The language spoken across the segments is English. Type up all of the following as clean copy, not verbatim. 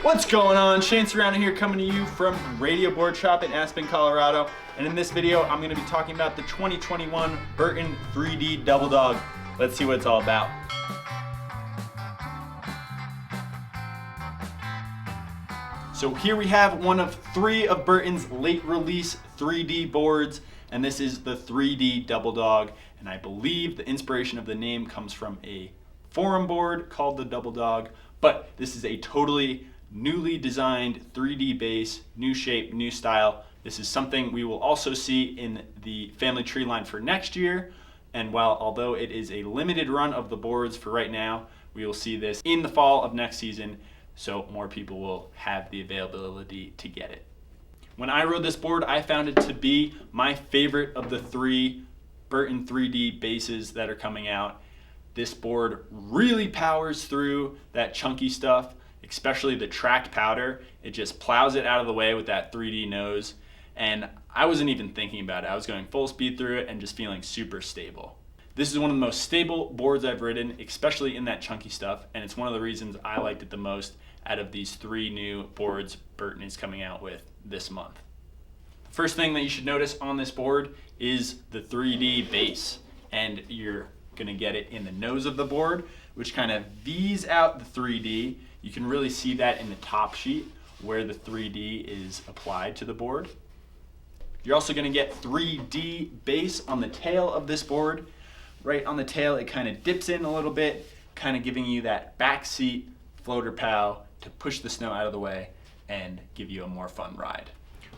What's going on? Shane Serrano here, coming to you from Radio Boardshop in Aspen, Colorado. And in this video, I'm going to be talking about the 2021 Burton 3D Double Dog. Let's see what it's all about. So here we have one of three of Burton's late release 3D boards, and this is the 3D Double Dog. And I believe the inspiration of the name comes from a forum board called the Double Dog, but this is a totally newly designed 3D base, new shape, new style. This is something we will also see in the family tree line for next year. And although it is a limited run of the boards for right now, we will see this in the fall of next season, so more people will have the availability to get it. When I rode this board, I found it to be my favorite of the three Burton 3D bases that are coming out. This board really powers through that chunky stuff, especially the tracked powder. It just plows it out of the way with that 3D nose. And I wasn't even thinking about it. I was going full speed through it and just feeling super stable. This is one of the most stable boards I've ridden, especially in that chunky stuff. And it's one of the reasons I liked it the most out of these three new boards Burton is coming out with this month. The first thing that you should notice on this board is the 3D base. And you're gonna get it in the nose of the board, which kind of V's out the 3D. You can really see that in the top sheet where the 3D is applied to the board. You're also gonna get 3D base on the tail of this board. Right on the tail, it kind of dips in a little bit, kind of giving you that backseat floater pow to push the snow out of the way and give you a more fun ride.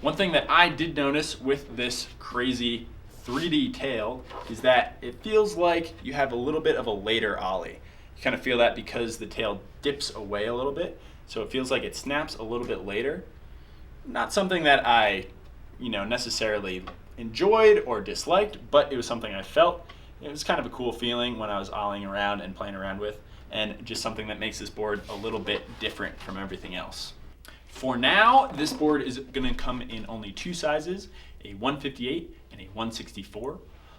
One thing that I did notice with this crazy 3D tail is that it feels like you have a little bit of a later Ollie. You kind of feel that because the tail dips away a little bit, so it feels like it snaps a little bit later. Not something that I, necessarily enjoyed or disliked, but it was something I felt. It was kind of a cool feeling when I was ollieing around and playing around with, and just something that makes this board a little bit different from everything else. For now, this board is going to come in only two sizes, a 158 and a 164.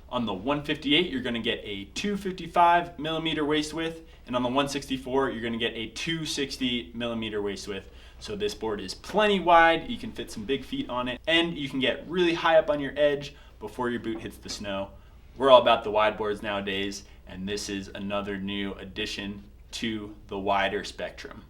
On the 158, you're going to get a 255 millimeter waist width, and on the 164, you're going to get a 260 millimeter waist width. So this board is plenty wide, you can fit some big feet on it, and you can get really high up on your edge before your boot hits the snow. We're all about the wide boards nowadays, and this is another new addition to the wider spectrum.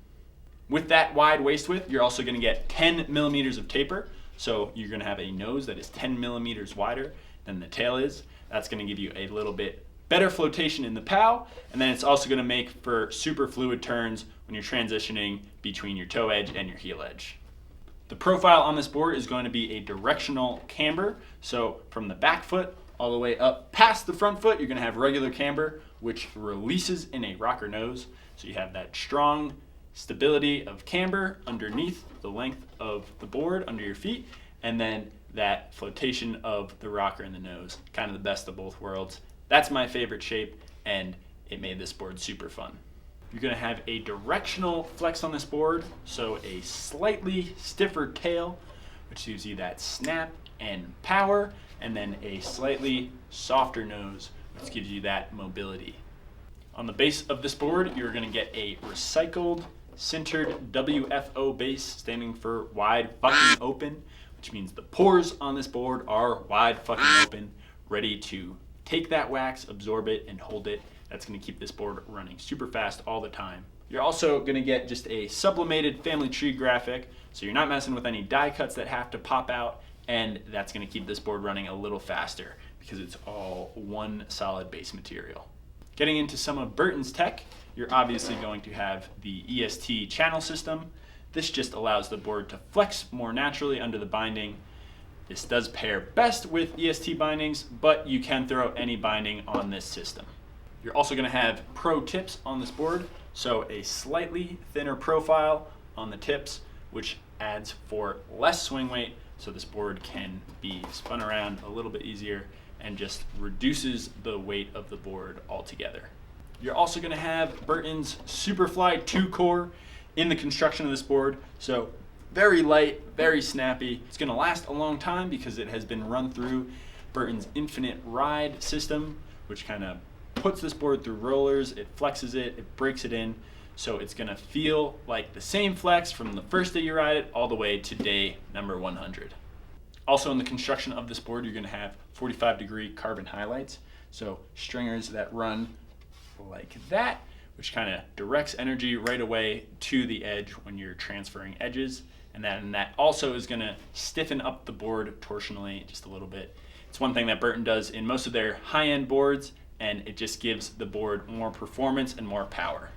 With that wide waist width, you're also going to get 10 millimeters of taper. So you're going to have a nose that is 10 millimeters wider than the tail is. That's going to give you a little bit better flotation in the pow, and then it's also going to make for super fluid turns when you're transitioning between your toe edge and your heel edge. The profile on this board is going to be a directional camber. So from the back foot all the way up past the front foot, you're going to have regular camber, which releases in a rocker nose. So you have that strong stability of camber underneath the length of the board under your feet, and then that flotation of the rocker in the nose, kind of the best of both worlds. That's my favorite shape, and it made this board super fun. You're going to have a directional flex on this board, so a slightly stiffer tail, which gives you that snap and power, and then a slightly softer nose, which gives you that mobility. On the base of this board, you're going to get a recycled sintered WFO base, standing for wide fucking open, which means the pores on this board are wide fucking open, ready to take that wax, absorb it, and hold it. That's going to keep this board running super fast all the time. You're also going to get just a sublimated family tree graphic, so you're not messing with any die cuts that have to pop out, and that's going to keep this board running a little faster because it's all one solid base material. Getting into some of Burton's tech, you're obviously going to have the EST channel system. This just allows the board to flex more naturally under the binding. This does pair best with EST bindings, but you can throw any binding on this system. You're also going to have pro tips on this board, so a slightly thinner profile on the tips, which adds for less swing weight, so this board can be spun around a little bit easier and just reduces the weight of the board altogether. You're also going to have Burton's Superfly 2 core in the construction of this board, so very light, very snappy. It's going to last a long time because it has been run through Burton's Infinite Ride system, which kind of puts this board through rollers, it flexes it, it breaks it in, So it's gonna feel like the same flex from the first day you ride it all the way to day number 100. Also in the construction of this board, you're gonna have 45-degree carbon highlights. So stringers that run like that, which kind of directs energy right away to the edge when you're transferring edges. And then that also is gonna stiffen up the board torsionally just a little bit. It's one thing that Burton does in most of their high-end boards, and it just gives the board more performance and more power.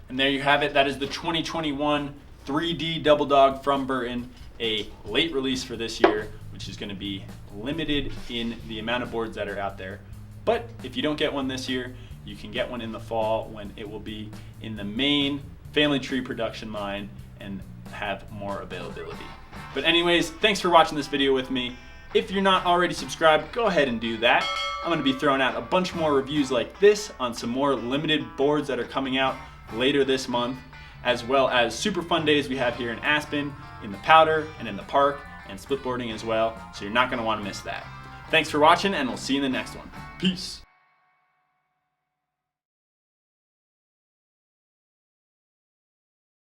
And there you have it. That is the 2021 3D Double Dog from Burton, a late release for this year, which is gonna be limited in the amount of boards that are out there. But if you don't get one this year, you can get one in the fall when it will be in the main family tree production line and have more availability. But anyways, thanks for watching this video with me. If you're not already subscribed, go ahead and do that. I'm gonna be throwing out a bunch more reviews like this on some more limited boards that are coming out later this month, as well as super fun days we have here in Aspen, in the powder, and in the park, and splitboarding as well, so you're not gonna wanna miss that. Thanks for watching, and we'll see you in the next one. Peace.